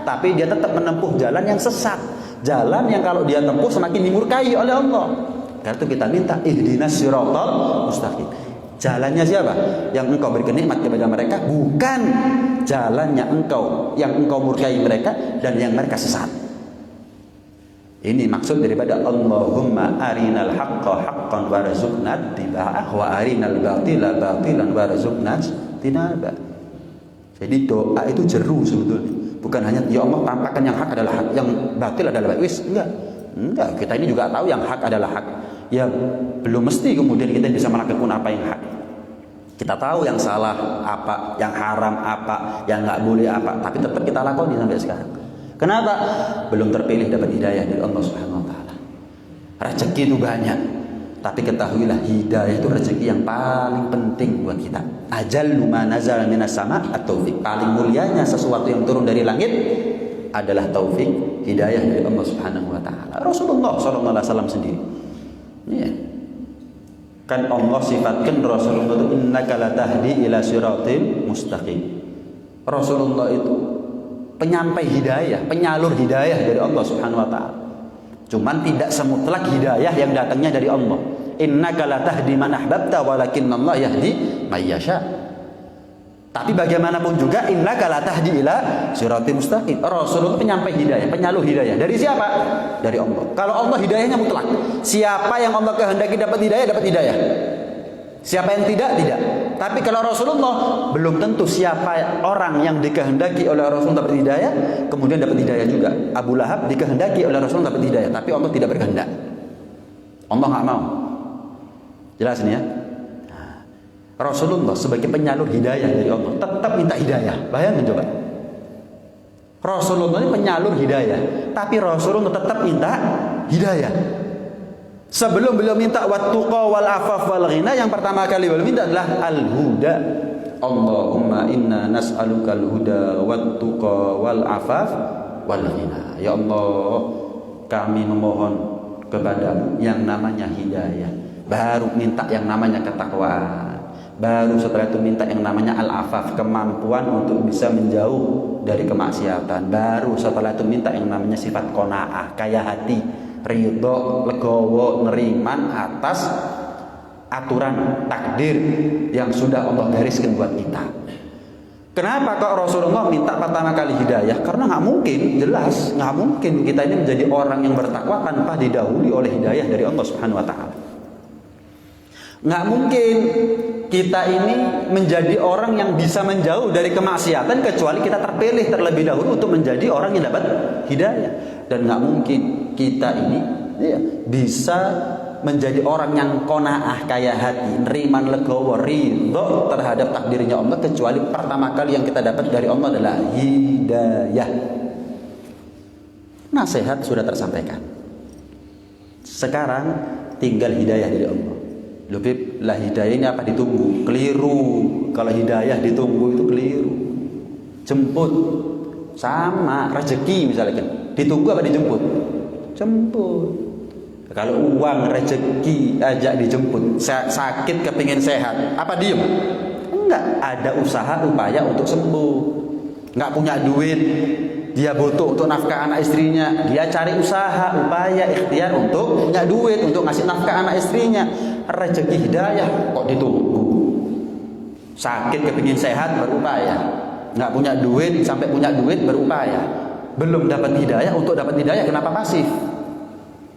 tapi dia tetap menempuh jalan yang sesat, jalan yang kalau dia tempuh semakin dimurkai oleh Allah. Karena itu kita minta ihdinas siratal mustaqim. Jalannya siapa? Yang engkau berikan nikmat kepada mereka, bukan jalannya engkau yang engkau murkai mereka dan yang mereka sesat. Ini maksud daripada Allahumma arinal haqqa haqqan warzuqna ittiba'ah wa arinal batila batilan warzuqna tinaba. Jadi doa itu jeru sebetulnya. Bukan hanya ya Allah tampakkan yang hak adalah hak, yang batil adalah batil. Enggak. Kita ini juga tahu yang hak adalah hak. Ya belum mesti kemudian kita bisa melakukan apa yang hak. Kita tahu yang salah apa, yang haram apa, yang nggak boleh apa, tapi tetap kita lakoni sampai sekarang. Kenapa? Belum terpilih dapat hidayah dari Allah Subhanahu wa taala. Rezeki itu banyak, tapi ketahuilah hidayah itu rezeki yang paling penting buat kita. Ajallu ma nazala minas sama at-taufik. Paling mulianya sesuatu yang turun dari langit adalah taufik, hidayah dari Allah Subhanahu wa taala. Rasulullah sallallahu alaihi wasallam sendiri. Iya. Kan Allah sifatkan Rasulullah itu innaka latahdi ila siratim mustaqim. Rasulullah itu penyampai hidayah, penyalur hidayah dari Allah Subhanahu wa taala. Cuman tidak semutlak hidayah yang datangnya dari Allah. Innaka latahdi man ahbabta walakinnallaha yahdi may yasha. Tapi bagaimanapun juga innaka latahdi ila siratim mustaqim. Rasulullah penyampai hidayah, penyalur hidayah. Dari siapa? Dari Allah. Kalau Allah hidayahnya mutlak. Siapa yang Allah kehendaki dapat hidayah. Siapa yang tidak. Tapi kalau Rasulullah belum tentu siapa orang yang dikehendaki oleh Rasul dapat hidayah, kemudian dapat hidayah juga. Abu Lahab dikehendaki oleh Rasul dapat hidayah, tapi Allah tidak berkehendak. Allah nggak mau. Jelas nih ya. Rasulullah sebagai penyalur hidayah dari Allah tetap minta hidayah. Bayangkan coba. Rasulullah ini penyalur hidayah, tapi Rasulullah tetap minta hidayah. Sebelum beliau minta wattuqa wal afaf wal ghina, yang pertama kali beliau minta adalah al-huda. Allahumma inna nas'aluka al-huda wattuqa wal afaf wal ghina. Ya Allah, kami memohon kepadamu yang namanya hidayah. Baru minta yang namanya ketakwaan. Baru setelah itu minta yang namanya al-afaf, kemampuan untuk bisa menjauh dari kemaksiatan. Baru setelah itu minta yang namanya sifat qanaah, kaya hati, ridho, legowo, neriman atas aturan takdir yang sudah Allah gariskan buat kita. Kenapa kok Rasulullah minta pertama kali hidayah? Karena nggak mungkin, jelas nggak mungkin kita ini menjadi orang yang bertakwa tanpa didahului oleh hidayah dari Allah Subhanahu wa taala. Nggak mungkin kita ini menjadi orang yang bisa menjauh dari kemaksiatan kecuali kita terpilih terlebih dahulu untuk menjadi orang yang dapat hidayah. Dan nggak mungkin kita ini bisa menjadi orang yang qanaah, kaya hati, neriman, legowo, ridho terhadap takdirnya Allah kecuali pertama kali yang kita dapat dari Allah adalah hidayah. Nasihat sudah tersampaikan. Sekarang tinggal hidayah dari Allah. Lebih lah hidayah ini apa ditunggu? Keliru. Kalau hidayah ditunggu itu keliru. Jemput sama rezeki misalnya kan. Ditunggu apa dijemput? Jemput. Kalau uang rezeki ajak dijemput, sakit kepingin sehat, apa diem? Enggak, ada usaha upaya untuk sembuh. Enggak punya duit, dia butuh untuk nafkah anak istrinya, dia cari usaha upaya ikhtiar untuk punya duit untuk ngasih nafkah anak istrinya. Rezeki hidayah kok ditunggu. Sakit kepingin sehat berupaya, nggak punya duit sampai punya duit berupaya, belum dapat hidayah. Untuk dapat hidayah kenapa pasif?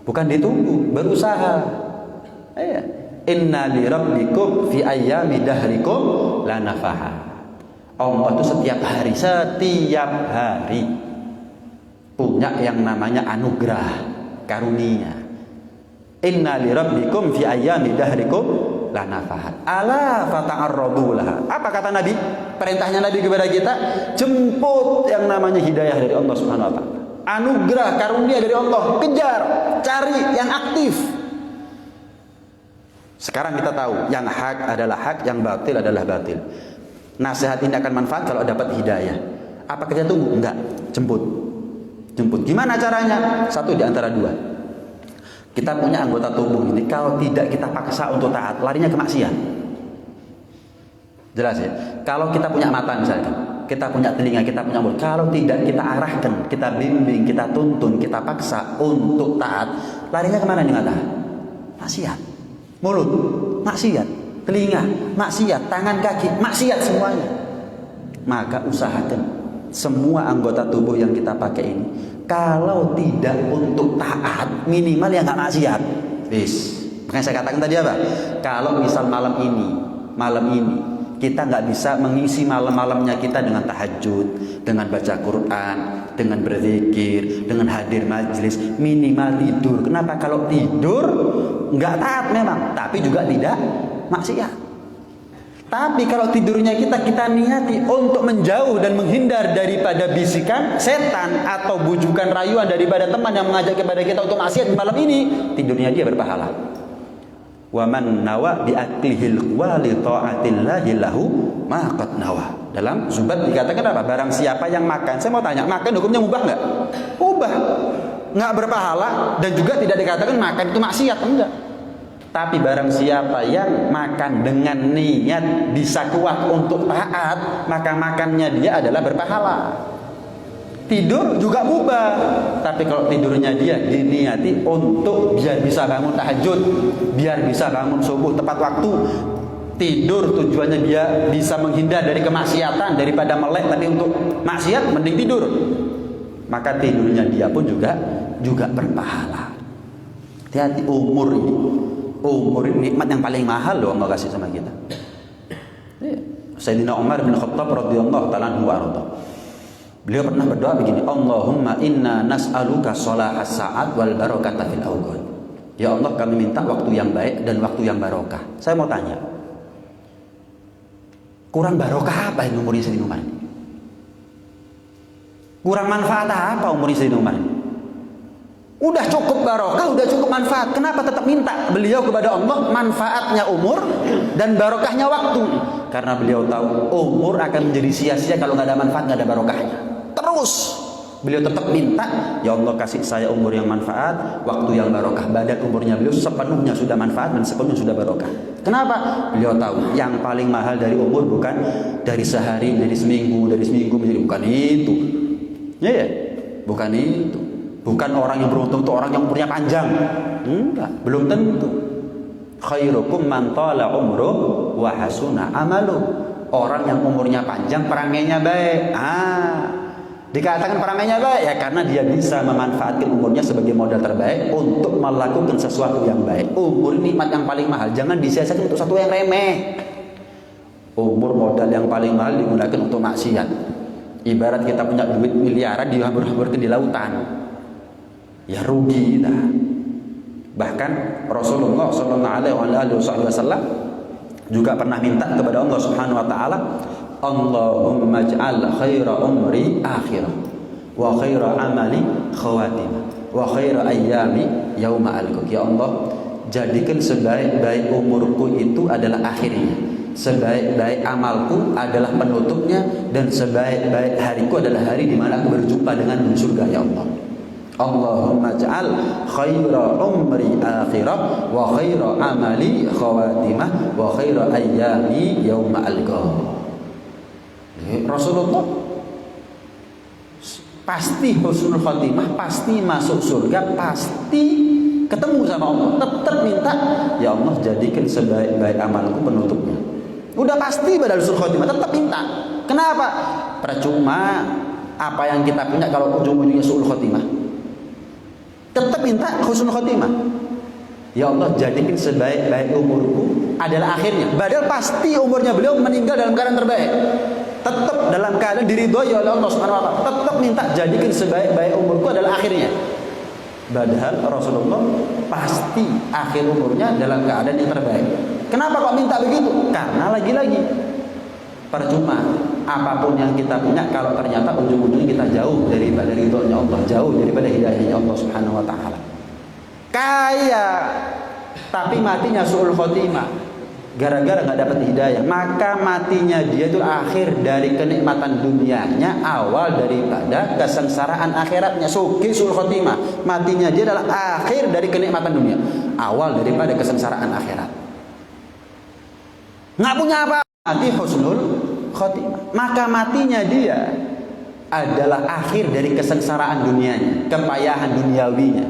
Bukan ditunggu, berusaha. Inna li rabbikum fi ayyami dahrikum lanafaha. Allah itu setiap hari punya yang namanya anugerah, karunia. Inna li rabbikum fi ayyami dahrikum lanafahat. Ala fata'arradu laha. Apa kata Nabi? Perintahnya Nabi kepada kita, jemput yang namanya hidayah dari Allah Subhanahu wa taala. Anugerah, karunia dari Allah, kejar, cari yang aktif. Sekarang kita tahu, yang hak adalah hak, yang batil adalah batil. Nasihat ini akan manfaat kalau dapat hidayah. Apa kita tunggu? Enggak, jemput. Jemput. Gimana caranya? Satu di antara dua. Kita punya anggota tubuh ini, kalau tidak kita paksa untuk taat, larinya ke maksiat. Jelas ya? Kalau kita punya mata misalkan, kita punya telinga, kita punya mulut, kalau tidak kita arahkan, kita bimbing, kita tuntun, kita paksa untuk taat, larinya kemana nih mata? Maksiat. Mulut, maksiat. Telinga, maksiat. Tangan, kaki, maksiat semuanya. Maka usahakan semua anggota tubuh yang kita pakai ini, kalau tidak untuk taat, minimal yang nggak maksiat. Bis. Makanya saya katakan tadi apa? Kalau misal malam ini kita nggak bisa mengisi malam-malamnya kita dengan tahajud, dengan baca Quran, dengan berzikir, dengan hadir majelis, minimal tidur. Kenapa? Kalau tidur nggak taat memang, tapi juga tidak maksiat. Tapi kalau tidurnya kita niati untuk menjauh dan menghindar daripada bisikan setan atau bujukan rayuan daripada teman yang mengajak kepada kita untuk maksiat di malam ini, tidurnya dia berpahala. Wa man nawa bi aklihil wa li taatillahi lahu ma qad nawa. Dalam Zubat dikatakan apa? Barang siapa yang makan, saya mau tanya, makan hukumnya mubah enggak? Mubah. Enggak berpahala dan juga tidak dikatakan makan itu maksiat, enggak. Tapi barang siapa yang makan dengan niat bisa kuat untuk taat, maka makannya dia adalah berpahala. Tidur juga mubah, tapi kalau tidurnya dia diniati untuk biar bisa bangun tahajud, biar bisa bangun subuh tepat waktu. Tidur tujuannya dia bisa menghindar dari kemaksiatan, daripada melek tapi untuk maksiat mending tidur. Maka tidurnya dia pun juga berpahala. Hati-hati umur ini. Umur ini nikmat yang paling mahal loh Allah kasih sama kita. Sayyidina Umar bin Khattab radhiyallahu ta'ala anhu wa arda. Beliau pernah berdoa begini, Allahumma inna nas'aluka sholahas sa'at wal barakata fil awqat. Ya Allah, kami minta waktu yang baik dan waktu yang barokah. Saya mau tanya, kurang barokah apa yang umurnya Sayyidina Umar ini? Kurang manfaat apa umurnya Sayyidina Umar ini? Udah cukup barokah, udah cukup manfaat. Kenapa tetap minta beliau kepada Allah manfaatnya umur dan barokahnya waktu? Karena beliau tahu umur akan menjadi sia-sia kalau nggak ada manfaat, nggak ada barokahnya. Terus beliau tetap minta, ya Allah kasih saya umur yang manfaat, waktu yang barokah. Badan umurnya beliau sepenuhnya sudah manfaat dan sepenuhnya sudah barokah. Kenapa? Beliau tahu yang paling mahal dari umur bukan dari sehari, dari seminggu menjadi bukan itu. Ya, bukan itu. Bukan orang yang beruntung itu orang yang umurnya panjang. Enggak, belum tentu. Khairukum man tala umruh wa hasuna amalu. Orang yang umurnya panjang perangainya baik. Dikatakan perangainya baik ya karena dia bisa memanfaatkan umurnya sebagai modal terbaik untuk melakukan sesuatu yang baik. Umur ini nikmat yang paling mahal, jangan disia-siakan untuk sesuatu yang remeh. Umur modal yang paling mahal digunakan untuk maksiat. Ibarat kita punya duit miliaran dihambur-hamburkan di lautan. Ya rugi dah. Bahkan Rasulullah SAW juga pernah minta kepada Allah Subhanahu Wa Taala, Allahumma ij'al khaira umri akhirah wa khaira amali khawatimah wa khaira ayyami yauma alqaq. Ya Allah, jadikan sebaik-baik umurku itu adalah akhirnya, sebaik-baik amalku adalah penutupnya, dan sebaik-baik hariku adalah hari di mana aku berjumpa dengan surga. Ya Allah, Allahumma ja'al khaira umri akhirah wa khaira amali khawatimah wa khaira ayyami yauma alqa. Rasulullah pasti husnul khatimah, pasti masuk surga, pasti ketemu sama Allah. Tetap minta, ya Allah jadikan sebaik-baik amalku penutupnya. Udah pasti pada husnul khatimah, tetap minta. Kenapa? Percuma apa yang kita punya kalau ujung-ujungnya su'ul khatimah. Tetap minta husnul khotimah. Ya Allah jadikan sebaik-baik umurku adalah akhirnya. Padahal pasti umurnya beliau meninggal dalam keadaan terbaik. tetap dalam keadaan diridhoi oleh Allah Subhanahu wa taala, tetap minta jadikan sebaik-baik umurku adalah akhirnya. Padahal Rasulullah pasti akhir umurnya dalam keadaan yang terbaik. Kenapa kok minta begitu? Karena lagi-lagi percuma apapun yang kita punya kalau ternyata ujung-ujungnya kita jauh daripada ridhonya Allah, jauh daripada hidayahnya Allah Subhanahu wa taala. Kaya tapi matinya su'ul khotimah, gara-gara nggak dapat hidayah, maka matinya dia itu akhir dari kenikmatan dunianya, awal daripada kesengsaraan akhiratnya. Suki su'ul khotimah, matinya dia adalah akhir dari kenikmatan dunia, awal daripada kesengsaraan akhirat. Nggak punya apa, mati husnul khotimah, maka matinya dia adalah akhir dari kesengsaraan dunianya, kepayahan duniawinya,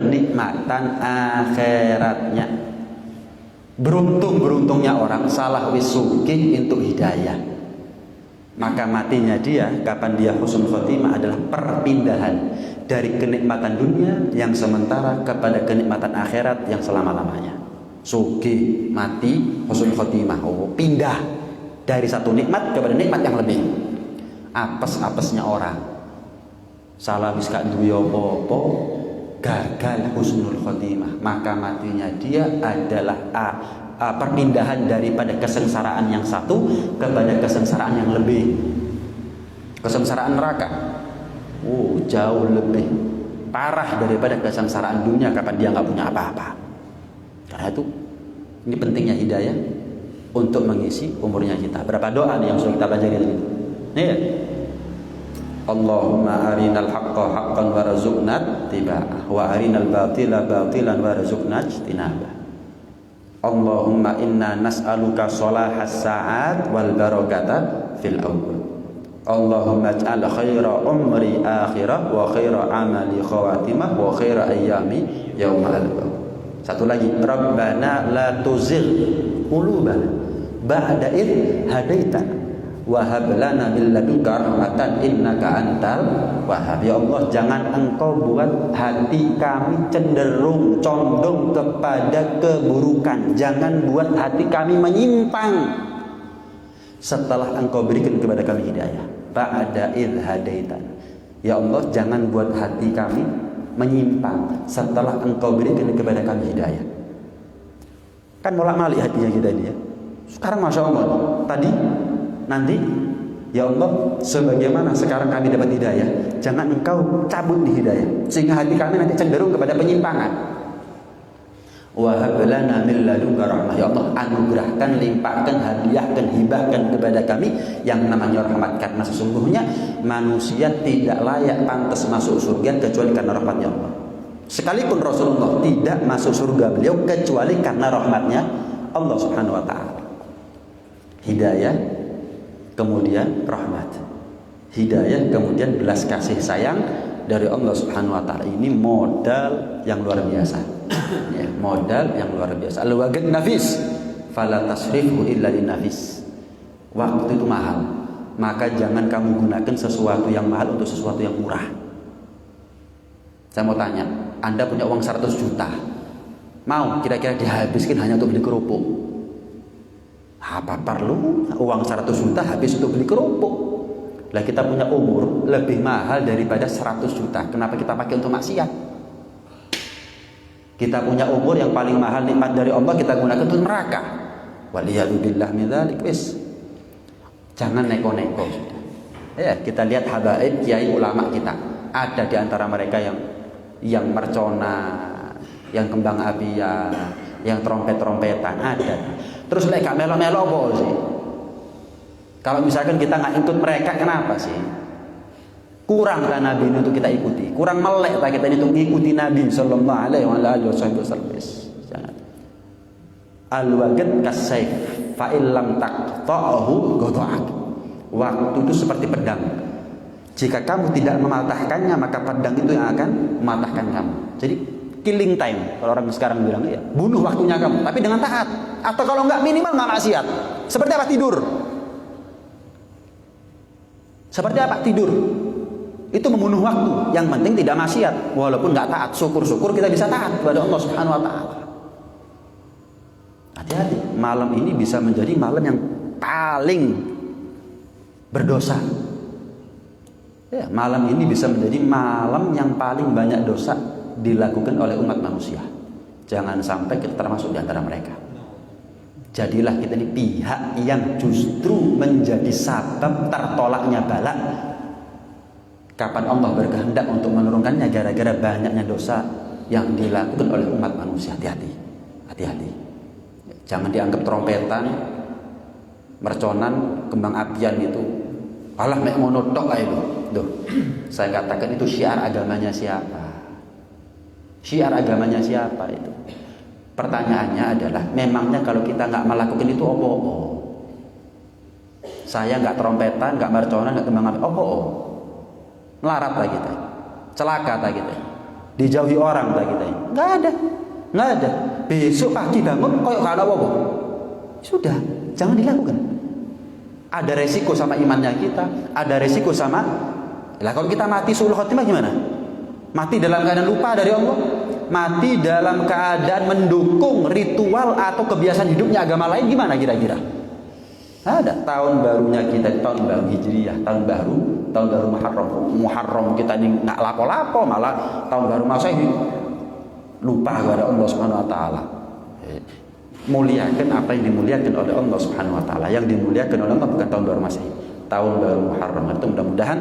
nikmatan akhiratnya. Beruntung-beruntungnya orang salah wisuki untuk hidayah, maka matinya dia kapan dia husnul khotimah adalah perpindahan dari kenikmatan dunia yang sementara kepada kenikmatan akhirat yang selama-lamanya. Suki mati husnul khotimah, pindah dari satu nikmat kepada nikmat yang lebih. Apes-apesnya orang salah wis gak duwe apa-apa, gagal husnul khotimah, maka matinya dia adalah perpindahan daripada kesengsaraan yang satu kepada kesengsaraan yang lebih, kesengsaraan neraka. Jauh lebih parah daripada kesengsaraan dunia kapan dia nggak punya apa-apa. Karena itu ini pentingnya hidayah untuk mengisi umurnya kita. Berapa doa nih yang sudah kita pelajari tadi? Nih, Allahumma arinal haqqa haqqan warzuqna ittiba'ah wa arinal batila batilan warzuqna ijtinabah. Allahumma inna nas'aluka sholahas sa'at wal barakata fil awwal. Allahumma ij'al khaira umri akhirah wa khaira amali khawatimah wa khaira ayyami yauma al-baw. Satu lagi, Rabbana la tuzigh qulubana ba'da id hadaitana wa hab lana min ladunka rahmatan innaka antal wahhab. Ya Allah, jangan engkau buat hati kami cenderung condong kepada keburukan, jangan buat hati kami menyimpang setelah engkau berikan kepada kami hidayah. Ba'da id hadaitana, ya Allah, jangan buat hati kami menyimpang setelah engkau berikan kepada kami hidayah. Kan bolak-balik hatinya kita ini ya. Sekarang Masya Allah, tadi, nanti, ya Allah, sebagaimana sekarang kami dapat hidayah, jangan engkau cabut di hidayah sehingga hati kami nanti cenderung kepada penyimpangan. Wa hab lana min ladunka rahmah, ya Allah, anugerahkan, limpahkan, hadiahkan, hibahkan kepada kami yang namanya rahmat, karena sesungguhnya manusia tidak layak pantas masuk surga kecuali karena rahmatnya Allah. Sekalipun Rasulullah tidak masuk surga beliau kecuali karena rahmatnya Allah Subhanahu wa taala. Hidayah kemudian rahmat, hidayah kemudian belas kasih sayang dari Allah Subhanahu wa taala. Ini modal yang luar biasa. Ya, modal yang luar biasa. Al-waqt nafis, fala tasrifhu illa linafis. Waktu itu mahal, maka jangan kamu gunakan sesuatu yang mahal untuk sesuatu yang murah. Saya mau tanya, Anda punya uang 100 juta, mau kira-kira dihabiskan hanya untuk beli kerupuk? Apa perlu uang 100 juta habis untuk beli kerupuk? Lah kita punya umur lebih mahal daripada 100 juta. Kenapa kita pakai untuk maksiat? Kita punya umur yang paling mahal, nikmat dari Allah, kita gunakan untuk neraka. Waliyadzubillah min dzalik. Wis. Jangan neko-neko sudah. Ya, kita lihat habaib kiai ulama kita. Ada di antara mereka yang mercona, yang kembang apian, yang trompet-trompetan, ada. Terus lek gak melo-melo apa sih? Kalau misalkan kita nggak ikut mereka, kenapa sih? Kurang kan Nabi ini untuk kita ikuti, kurang melek tak kita ini untuk mengikuti Nabi Sallallahu Alaihi Wasallam. Jangan. Al-waqt kasayf, fa illam taqta'hu qata'ak. Waktu itu seperti pedang. Jika kamu tidak mematahkannya, maka pedang itu yang akan mematahkan kamu. Jadi killing time, kalau orang sekarang bilang ya, bunuh waktunya kamu, tapi dengan taat. Atau kalau enggak minimal enggak maksiat. Seperti apa? Tidur. Seperti apa? Tidur. Itu membunuh waktu. Yang penting tidak maksiat, walaupun nggak taat. Syukur-syukur kita bisa taat kepada Allah Subhanahu wa taala. Hati-hati, malam ini bisa menjadi malam yang paling berdosa. Ya, malam ini bisa menjadi malam yang paling banyak dosa dilakukan oleh umat manusia. Jangan sampai kita termasuk di antara mereka. Jadilah kita ini pihak yang justru menjadi sabab tertolaknya bala. Kapan Allah berkehendak untuk menurunkannya gara-gara banyaknya dosa yang dilakukan oleh umat manusia. Hati-hati. Hati-hati. Jangan dianggap trompetan, merconan, kembang apian itu. Alah mek ngono tok ae lho. Duh, saya katakan itu syiar agamanya siapa? Syiar agamanya siapa itu? Pertanyaannya adalah, memangnya kalau kita nggak melakukan itu opo? Saya nggak trompetan, nggak merconan, nggak kembang api, opo? Melarat lah kita, celaka lah kita, dijauhi orang lah kita, nggak ada, nggak ada. Besok pagi bangun, koyok nggak ada apa-apa. Sudah, jangan dilakukan. Ada resiko sama imannya kita, ada resiko sama. Lah kalau kita mati suul khotimah gimana? Mati dalam keadaan lupa dari Allah, mati dalam keadaan mendukung ritual atau kebiasaan hidupnya agama lain, gimana kira-kira? Ada tahun barunya kita, tahun baru Hijriyah, tahun baru Muharram kita ini nggak lapo-lapo, malah tahun baru Masehi lupa kepada Allah Subhanahu Wa Taala. Muliakan apa yang dimuliakan oleh Allah Subhanahu Wa Taala. Yang dimuliakan oleh Allah bukan tahun baru Masehi, tahun baru Muharram. Itu mudah-mudahan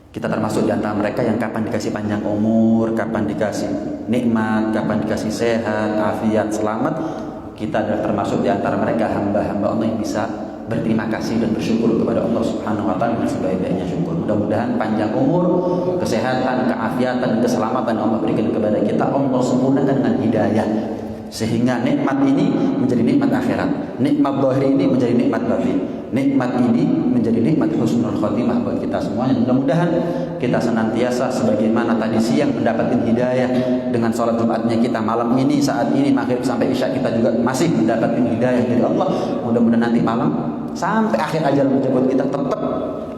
kita termasuk di antara mereka yang kapan dikasih panjang umur, kapan dikasih nikmat, kapan dikasih sehat, afiat, selamat, kita adalah termasuk di antara mereka hamba-hamba Allah yang bisa berterima kasih dan bersyukur kepada Allah Subhanahu Wa Taala dengan sebaik-baiknya syukur. Mudah-mudahan panjang umur, kesehatan, keafiatan, dan keselamatan Allah berikan kepada kita. Allah sempurnakan dengan hidayah, sehingga nikmat ini menjadi nikmat akhirat, nikmat zahir ini menjadi nikmat batin, nikmat ini menjadi nikmat husnul khotimah buat kita semuanya. Mudah-mudahan kita senantiasa sebagaimana tadi siang mendapatkan hidayah dengan sholat Jumatnya kita, malam ini saat ini maghrib sampai isya kita juga masih mendapatkan hidayah dari Allah. Mudah-mudahan nanti malam sampai akhir ajal menjemput kita tetap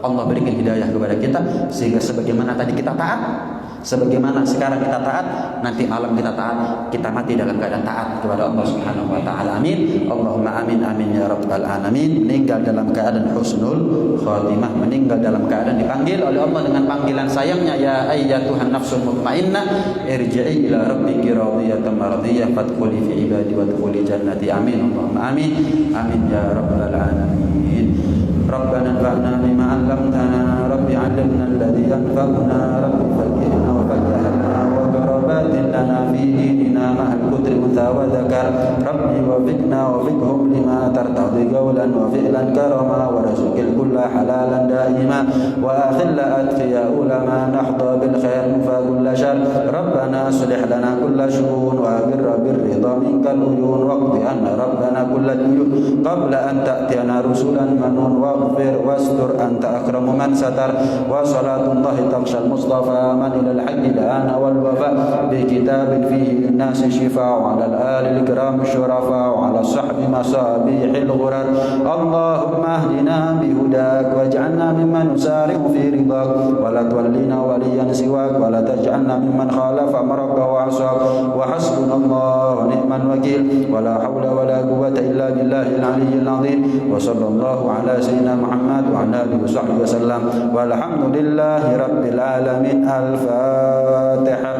Allah berikan hidayah kepada kita, sehingga sebagaimana tadi kita taat, sebagaimana sekarang kita taat, nanti alam kita taat, kita mati dalam keadaan taat kepada Allah Subhanahu Wa Taala. Amin. Allahumma amin amin ya rabbal alamin. Meninggal dalam keadaan husnul khatimah, meninggal dalam keadaan dipanggil oleh Allah dengan panggilan sayangnya, ya ayyatuhan nafsul mutmainnah irji'i ila rabbiki radiyatan mardiyah fadkhuli fi ibadi wadkhuli jannati. Amin. Allahumma amin amin ya rabbal alamin. Rabbana anfa'na bima 'allamtana, rabbi 'allimna alladhi yanfa'una, rabbi faqihna wa faqihna wa qarabatin lana fi dinina ma'al kutri untha wa dhakar, rabbi wafiqna wafiqhum lima tartadi qawlan wa fi'lan karama wa rizqil kulla halalan daima wa akhilla atqiya ulama nahda bil khair fa kulla syar, rabbana aslih lana kulla syu'un wa birra birridha minkal uyun waqti anna rabbana kulla duyun qabla an ta'tiyana rusulan manun wa واغفر واستر أنت أكرم من ستر وصلاة الله تغشى المصطفى من إلى الحق الآن والوفاء بكتاب فيه للناس شفاء وعلى الآل الكرام الشرفاء وعلى الصحب مصابيح الغرر. اللهم اهدنا بهداك واجعلنا ممن نسارع في رضاك ولا تولنا وليا سواك ولا تجعلنا ممن خالف أمرك وعصاك وحسبنا الله ونعم الوكيل ولا حول ولا قوة إلا بالله العلي العظيم وصلى الله على سيدنا محمد وعلى آله وصحبه وسلم والحمد لله رب العالمين. الفاتحة.